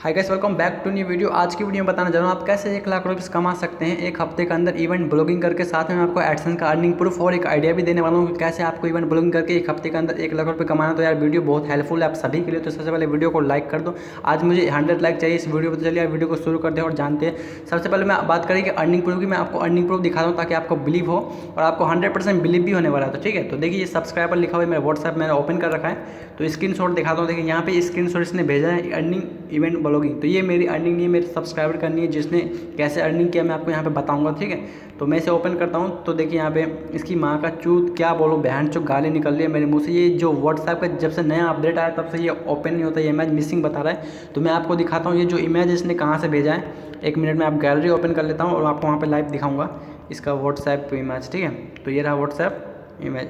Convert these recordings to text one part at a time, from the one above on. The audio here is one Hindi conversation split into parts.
Hi guys, welcome back to new video. आज की वीडियो में बताना चाह रहा हूँ आप कैसे 1 लाख रुपये कमा सकते हैं एक हफ्ते के अंदर इवेंट ब्लॉगिंग करके। साथ में मैं आपको एडसेंस का अर्निंग प्रूफ और एक आइडिया भी देने वाला हूँ कि कैसे आपको इवेंट ब्लॉगिंग करके एक हफ्ते के अंदर 1 लाख रुपये कमाना। तो यार वीडियो बहुत हेल्पफुल है आप सभी के लिए। तो सबसे पहले वीडियो को लाइक कर दो। आज मुझे 100 लाइक चाहिए इस वीडियो पर। तो चलिए यार वीडियो को शुरू करते हैं और जानते हैं। सबसे पहले मैं बात करें कि अर्निंग प्रूफ की। मैं आपको अर्निंग प्रूफ दिखा दूँ ताकि आपको बिलीव हो और आपको 100% बिलीव भी होने वाला है। तो ठीक है, तो देखिए ये सब्सक्राइबर लिखा हुआ है, मेरा व्हाट्सएप मैंने ओपन कर रखा है। तो स्क्रीनशॉट दिखाता हूँ। देखिए यहाँ पे स्क्रीनशॉट इसने भेजा है अर्निंग इवेंट ब्लॉगिंग। तो ये मेरी अर्निंग नहीं है, मेरे सब्सक्राइबर करनी है जिसने कैसे अर्निंग किया मैं आपको यहाँ पे बताऊंगा। ठीक है, तो मैं इसे ओपन करता हूँ। तो देखिए यहाँ पे इसकी माँ का चूत क्या बोलो, बहन चो गाली निकल रही है मेरे मुँह से। ये जो व्हाट्सएप का जब से नया अपडेट आया तब से ये ओपन नहीं होता, ये इमेज मिसिंग बता रहा है। तो मैं आपको दिखाता हूँ ये जो इमेज इसने कहाँ से भेजा है। 1 मिनट में आप गैलरी ओपन कर लेता हूँ और आपको वहाँ पर लाइव दिखाऊँगा इसका व्हाट्सएप इमेज। ठीक है, तो ये रहा व्हाट्सएप इमेज,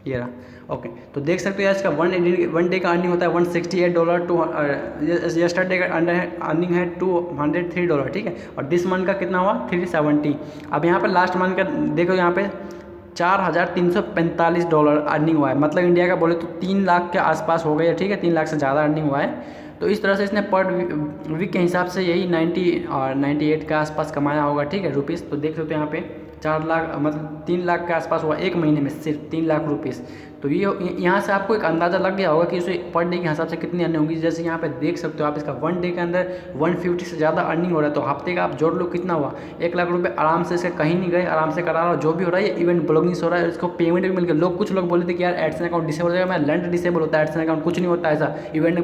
ये रहा। ओके, तो देख सकते हो यार इसका वन डे का अर्निंग होता है $168 टू यस्टरडे का अर्निंग है $203। ठीक है, और दिस मंथ का कितना हुआ 370। अब यहाँ पर लास्ट मंथ का देखो, यहाँ पे $4,345 अर्निंग हुआ है। मतलब इंडिया का बोले तो 3 लाख के आसपास हो गया। ठीक है, 3 लाख से ज़्यादा अर्निंग हुआ है। तो इस तरह से इसने पर वीक के हिसाब से यही 90 और 98 के आसपास कमाया होगा। ठीक है, रुपीज़। तो देख सकते हो यहाँ पे 4 लाख मतलब 3 लाख के आसपास हुआ एक महीने में, सिर्फ 3 लाख रुपीज़। तो ये यहाँ से आपको एक अंदाज़ा लग गया होगा कि उसे पर डे के हिसाब से कितनी अर्निंग होगी। जैसे यहाँ पे देख सकते हो आप, इसका 1 डे के अंदर 150 से ज़्यादा अर्निंग हो रहा है। तो हफ्ते का आप जोड़ लो कितना हुआ, 1 लाख रुपये आराम से। इसका कहीं नहीं गए, आराम से करा रहा हो। जो भी हो रहा है ये इवेंट ब्लॉगिंग से हो रहा है। इसको पेमेंट भी मिल गया। कुछ लोग बोले थे कि यार एडसेंस अकाउंट डिसेबल हो जाएगा। मैं लैंड डिसेबल होता है एडसेंस अकाउंट, कुछ नहीं होता ऐसा। इवेंट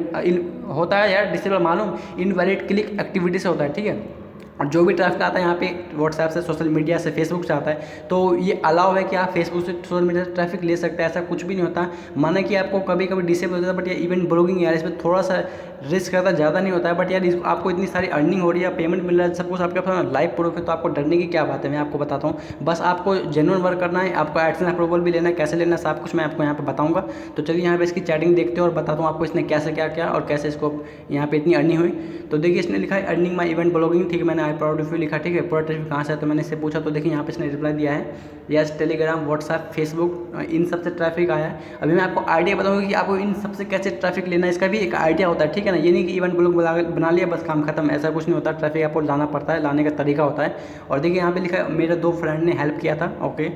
होता है यार डिसेबल, मालूम, इनवैलिड क्लिक एक्टिविटी से होता है। ठीक है, और जो भी ट्रैफिक आता है यहाँ पे व्हाट्सएप से, सोशल मीडिया से, फेसबुक से आता है। तो ये अलाउ है कि आप फेसबुक से, सोशल मीडिया से ट्रैफिक ले सकते हैं। ऐसा कुछ भी नहीं होता। माना कि आपको कभी कभी डिसेबल होता है, बट ये इवेंट ब्लॉगिंग यार इसमें थोड़ा सा रिस्क रहता है, ज़्यादा नहीं होता है। बट यार आपको इतनी सारी अर्निंग हो रही है, पेमेंट मिल रहा है, सब कुछ आपके पास लाइव प्रूफ है। तो आपको डरने की क्या बात है, मैं आपको बताता हूँ। बस आपको जेन्युइन वर्क करना है। आपको एडसेंस अप्रूवल भी लेना है, कैसे लेना है सब कुछ मैं आपको यहाँ पे बताऊँगा। तो चलिए यहाँ पे इसकी चैटिंग देखते हैं और बताता हूँ आपको इसने कैसे क्या किया और कैसे इसको यहाँ पे इतनी अर्निंग हुई। तो देखिए इसने लिखा है अर्निंग माई इवेंट ब्लॉगिंग। ठीक है, मैंने आई प्राउड ऑफ यू लिखा। ठीक है, पूरा ट्रैफिक कहाँ से है तो मैंने इससे पूछा। तो देखिए यहाँ पे इसने रिप्लाई दिया है यस, टेलीग्राम, व्हाट्सएप, फेसबुक, इन सब से ट्रैफिक आया है। अभी मैं आपको आइडिया बताऊंगा कि आपको इन सब से कैसे ट्रैफिक लेना है। इसका भी एक आइडिया होता है। ठीक है ना, ये नहीं कि इवेंट ब्लॉग बना लिया बस काम खत्म, ऐसा कुछ नहीं होता। ट्रैफिक आपको लाना पड़ता है, लाने का तरीका होता है। और देखिए यहाँ पे लिखा है मेरे 2 फ्रेंड ने हेल्प किया था। ओके,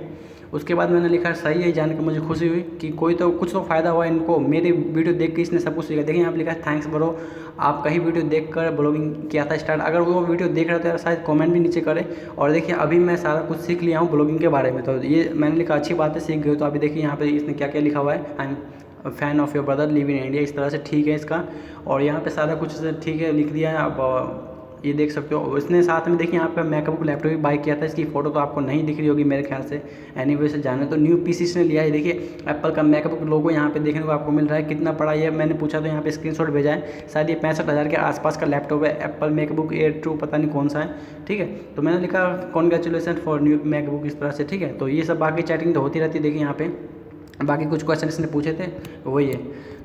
उसके बाद मैंने लिखा सही है, जान के मुझे खुशी हुई कि कोई तो कुछ तो फ़ायदा हुआ इनको। मेरी वीडियो देख के इसने सब कुछ सीखा। देखिए यहाँ पे लिखा है थैंक्स ब्रो, आपका ही वीडियो देखकर ब्लॉगिंग किया था स्टार्ट। अगर वो वीडियो देख रहे थे यार शायद कमेंट भी नीचे करे। और देखिए अभी मैं सारा कुछ सीख लिया हूँ ब्लॉगिंग के बारे में। तो ये मैंने लिखा अच्छी बात है, सीख गए। तो अभी देखिए यहाँ पे इसने क्या क्या लिखा हुआ है, I am fan of your brother live in India, इस तरह से। ठीक है इसका, और यहाँ पे सारा कुछ ठीक है लिख दिया है। अब ये देख सकते हो इसने साथ में देखिए यहाँ पे मैकबुक लैपटॉप भी बाय किया था। इसकी फ़ोटो तो आपको नहीं दिख रही होगी मेरे ख्याल से, एनीवे से जाने। तो न्यू पीसी इसने लिया है। देखिए एप्पल का मैकबुक लोगो यहाँ पे देखने को आपको मिल रहा है। कितना पड़ा ये मैंने पूछा तो यहाँ पे स्क्रीनशॉट भेजा है। शायद ये 65,000 के आसपास का लैपटॉप है, एप्पल मैकबुक एयर 2, पता नहीं कौन सा है। ठीक है, तो मैंने लिखा कॉन्ग्रेचुलेसन फॉर न्यू मैकबुक, इस तरह से। ठीक है, तो ये सब बाकी चैटिंग तो होती रहती है। देखिए यहाँ पे बाकी कुछ क्वेश्चन इसने पूछे थे, वही है।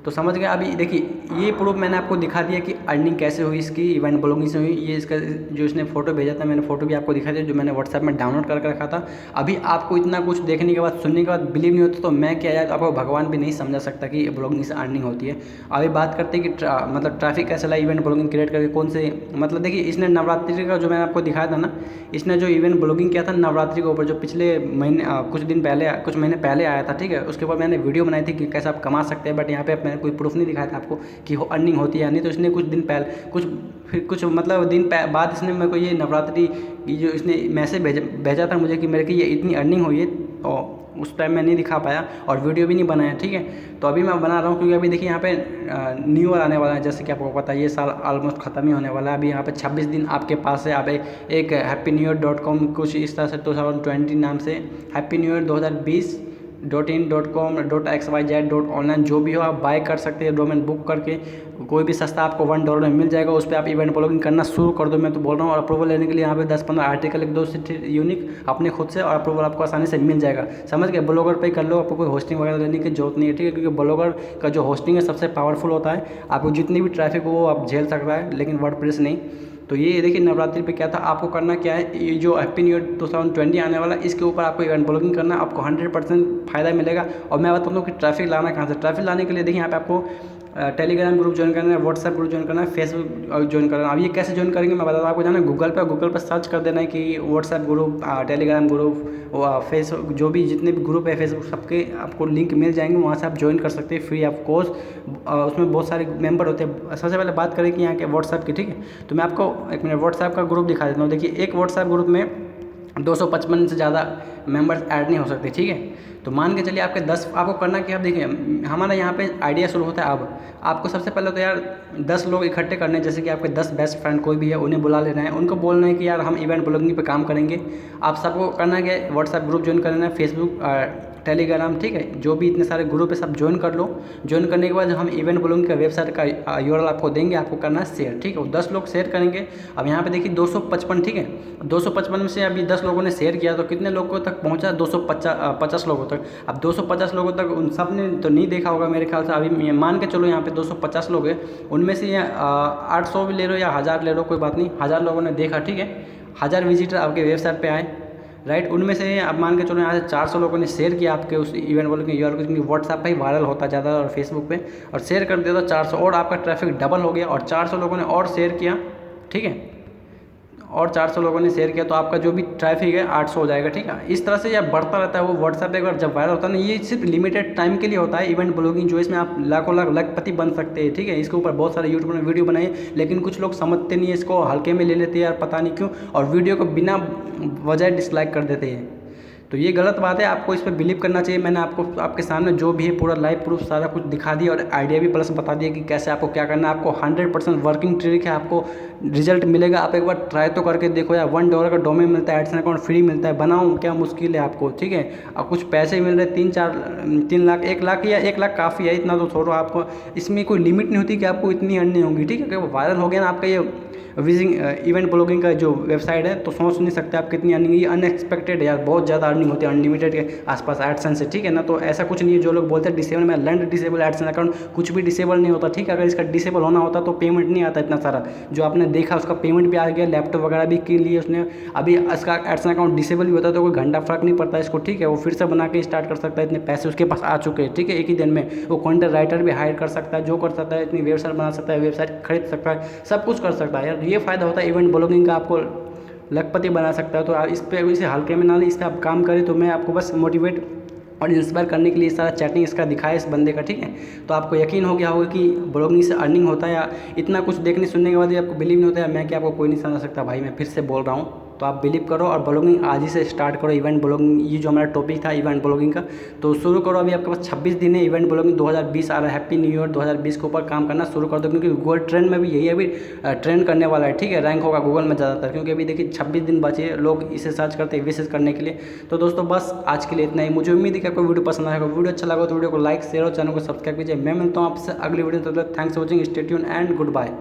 तो समझ गए। अभी देखिए ये प्रूफ मैंने आपको दिखा दिया कि अर्निंग कैसे हुई इसकी, इवेंट ब्लॉगिंग से हुई। ये इसका जो इसने फोटो भेजा था, मैंने फोटो भी आपको दिखा दिया जो मैंने व्हाट्सएप में डाउनलोड करके रखा था। अभी आपको इतना कुछ देखने के बाद, सुनने के बाद बिलीव नहीं होता तो मैं क्या यार, आपको भगवान भी नहीं समझा सकता कि ब्लॉगिंग से अर्निंग होती है। अभी बात करते हैं कि मतलब ट्रैफिक कैसे ला इवेंट ब्लॉगिंग क्रिएट करके, कौन से मतलब देखिए इसने नवरात्रि का जो मैंने आपको दिखाया था ना, इसने जो इवेंट ब्लॉगिंग किया था नवरात्रि के ऊपर, जो पिछले महीने कुछ महीने पहले आया था। ठीक है, उसके ऊपर मैंने वीडियो बनाई थी कि कैसे आप कमा सकते हैं। बट यहाँ पे मैंने कोई प्रूफ नहीं दिखाया था आपको कि हो अर्निंग होती है या नहीं। तो इसने कुछ दिन पहले कुछ मतलब दिन बाद इसने मेरे को ये नवरात्रि की जो इसने मैसेज भेजा था मुझे कि मेरे की ये इतनी अर्निंग हुई है। और उस टाइम मैं नहीं दिखा पाया और वीडियो भी नहीं बनाया। ठीक है, तो अभी मैं बना रहा हूँ क्योंकि अभी देखिए यहाँ पे न्यू ईयर आने वाला है। जैसे कि आपको पता है ये साल ऑलमोस्ट ख़त्म ही होने वाला है। अभी यहाँ पे 26 दिन आपके पास है। आप एक happynewyar.com कुछ इस तरह से 2020 नाम से happynewyar2020.com.xyz.online जो भी हो आप बाय कर सकते हैं। डोमेन बुक करके कोई भी सस्ता आपको $1 में मिल जाएगा। उस पर आप इवेंट ब्लॉगिंग करना शुरू कर दो, मैं तो बोल रहा हूँ। और अप्रूवल लेने के लिए यहाँ पे 10-15 आर्टिकल लिख दो यूनिक अपने खुद से, और अप्रूवल आपको आसानी से मिल जाएगा। समझ गए, ब्लॉगर पे कर लो, आपको कोई होस्टिंग वगैरह लेने की जरूरत नहीं है। ठीक है, क्योंकि ब्लॉगर का जो होस्टिंग है सबसे पावरफुल होता है। आपको जितनी भी ट्रैफिक हो वो आप झेल सकता है, लेकिन वर्डप्रेस नहीं। तो ये देखिए नवरात्रि पे क्या था, आपको करना क्या है, ये जो हैप्पी न्यू ईयर 2020 आने वाला है इसके ऊपर आपको इवेंट ब्लॉगिंग करना, आपको 100% फ़ायदा मिलेगा। और मैं बताता हूँ कि ट्रैफिक लाना कहाँ से। ट्रैफिक लाने के लिए देखिए यहाँ पे आपको टेलीग्राम ग्रुप ज्वाइन करना है, व्हाट्सएप ग्रुप ज्वाइन करना है, फेसबुक ज्वाइन करना है। अब ये कैसे ज्वाइन करेंगे मैं बताता हूँ आपको। जाना गूगल पर सर्च कर देना है कि WhatsApp group, Telegram group, Facebook, जो भी जितने भी ग्रुप है फेसबुक, सबके आपको लिंक मिल जाएंगे, वहाँ से आप ज्वाइन कर सकते हैं फ्री ऑफ कॉस्ट। उसमें बहुत सारे मेंबर होते हैं। सबसे पहले बात करें कि यहाँ के व्हाट्सएप की, ठीक है। तो मैं आपको एक मिनट व्हाट्सएप का ग्रुप दिखा देता हूँ। देखिए, एक व्हाट्सएप ग्रुप में 255 से ज़्यादा मेंबर्स ऐड नहीं हो सकते, ठीक है। तो मान के चलिए आपके 10, आपको करना क्या, अब देखिए हमारा यहाँ पे आइडिया शुरू होता है। अब आपको सबसे पहले तो यार 10 लोग इकट्ठे करने हैं, जैसे कि आपके 10 बेस्ट फ्रेंड कोई भी है, उन्हें बुला लेना है, उनको बोलना है कि यार हम इवेंट ब्लॉगिंग पे काम करेंगे। आप सबको करना है कि व्हाट्सएप ग्रुप ज्वाइन करना है, फेसबुक, टेलीग्राम, ठीक है, जो भी इतने सारे ग्रुप है सब ज्वाइन कर लो। ज्वाइन करने के बाद हम इवेंट ब्लॉगिंग का वेबसाइट का यूआरएल आपको देंगे, आपको करना है शेयर, ठीक है। 10 लोग शेयर करेंगे। अब यहाँ पे देखिए 255, ठीक है, 255 में से अभी 10 लोगों ने शेयर किया तो कितने लोगों तक पहुँचा, 250 लोगों तक। अब 250 लोगों तक उन सब ने तो नहीं देखा होगा मेरे ख्याल से। अभी मान के चलो यहाँ पे 250 लोग हैं, उनमें से 800 भी ले लो या 1000 ले लो, कोई बात नहीं, 1000 लोगों ने देखा, ठीक है, 1000 विजिटर आपके वेबसाइट पे आए, राइट। उनमें से आप मान के चलो यहाँ से 400 लोगों ने शेयर किया आपके उस इवेंट वाले के यूआरएल, क्योंकि व्हाट्सएप पे ही वायरल होता है ज़्यादा और फेसबुक पे, और शेयर कर दिया तो 400, और आपका ट्रैफिक डबल हो गया। और 400 लोगों ने और शेयर किया, ठीक है, और 400 लोगों ने शेयर किया तो आपका जो भी ट्रैफिक है 800 हो जाएगा, ठीक है। इस तरह से यह बढ़ता रहता है। वो व्हाट्सएप एक बार जब वायरल होता है ना, ये सिर्फ लिमिटेड टाइम के लिए होता है इवेंट ब्लॉगिंग, जो इसमें आप लाखों लखपति बन सकते हैं, ठीक है। इसके ऊपर बहुत सारे यूट्यूबर ने वीडियो बनाए, लेकिन कुछ लोग समझते नहीं है, इसको हल्के में ले लेते हैं यार, पता नहीं क्यों, और वीडियो को बिना वजह डिसलाइक कर देते हैं। तो ये गलत बात है, आपको इस पर बिलीव करना चाहिए। मैंने आपको आपके सामने जो भी है पूरा लाइव प्रूफ सारा कुछ दिखा दिया, और आइडिया भी प्लस बता दिया कि कैसे आपको क्या करना है। आपको 100% वर्किंग ट्रिक है, आपको रिजल्ट मिलेगा। आप एक बार ट्राई तो करके देखो यार। $1 का डोमेन मिलता है, एडसेंस अकाउंट फ्री मिलता है, बनाओ, क्या मुश्किल है आपको, ठीक है। अब कुछ पैसे मिल रहे 3 लाख 1 लाख या 1 लाख काफ़ी है, इतना तो छोड़ो। आपको इसमें कोई लिमिट नहीं होती कि आपको इतनी अर्निंग होगी, ठीक है। अगर वायरल हो गया ना आपका ये इवेंट ब्लॉगिंग का जो वेबसाइट है, तो सोच नहीं सकते आप कितनी अर्निंग। ये अनएक्सपेक्टेड है यार, बहुत ज़्यादा अर्निंग होती है अनलिमिटेड के आसपास एडसेंस से, ठीक है ना। तो ऐसा कुछ नहीं है जो लोग बोलते हैं डिसेबल, मैं लैंड डिसेबल एडसेंस अकाउंट, कुछ भी डिसेबल नहीं होता, ठीक है। अगर इसका डिसेबल होना होता तो पेमेंट नहीं आता इतना सारा जो आपने देखा, उसका पेमेंट भी आ गया, लैपटॉप वगैरह भी के लिए उसने। अभी इसका एडसेंस अकाउंट डिसेबल भी होता है तो कोई घंटा फर्क नहीं पड़ता इसको, ठीक है। वो फिर से बना के स्टार्ट कर सकता है, इतने पैसे उसके पास आ चुके हैं, ठीक है, एक ही दिन में। वो कंटेंट राइटर भी हायर कर सकता है, जो कर सकता है, इतनी वेबसाइट बना सकता है, वेबसाइट खरीद सकता है, सब कुछ कर सकता है यार। ये फ़ायदा होता है इवेंट ब्लॉगिंग का, आपको लखपति बना सकता है। तो आप इस पर इसे हल्के में ना लें, इस पर आप काम करें। तो मैं आपको बस मोटिवेट और इंस्पायर करने के लिए सारा चैटिंग इसका दिखाया इस बंदे का, ठीक है। तो आपको यकीन हो गया होगा कि ब्लॉगिंग से अर्निंग होता है। या इतना कुछ देखने सुनने के बाद भी आपको बिलीव नहीं होता है, मैं क्या आपको कोई नहीं समझ सकता भाई, मैं फिर से बोल रहा हूँ। तो आप बिलीव करो और ब्लॉगिंग आज ही से स्टार्ट करो। इवेंट ब्लॉगिंग, ये जो हमारा टॉपिक था इवेंट ब्लॉगिंग का, तो शुरू करो। अभी आपके पास 26 दिन है। इवेंट ब्लॉगिंग 2020 आ रहा है, हैप्पी न्यू ईयर 2020 के ऊपर काम करना शुरू कर दो, क्योंकि गूगल ट्रेंड में भी यही अभी ट्रेंड करने वाला है, ठीक है। रैंक होगा गूगल में ज़्यादातर, क्योंकि अभी देखिए 26 दिन बचे, लोग इसे सर्च करते हैं विशेष करने के लिए। तो दोस्तों बस आज के लिए इतना ही। मुझे उम्मीद है कि आपको वीडियो पसंद आएगा। वीडियो अच्छा लगा तो वीडियो को लाइक शेयर और चैनल को सब्सक्राइब कीजिए। मैं मिलता हूँ आपसे अगली वीडियो, तो thanks for watching, stay tuned and good bye.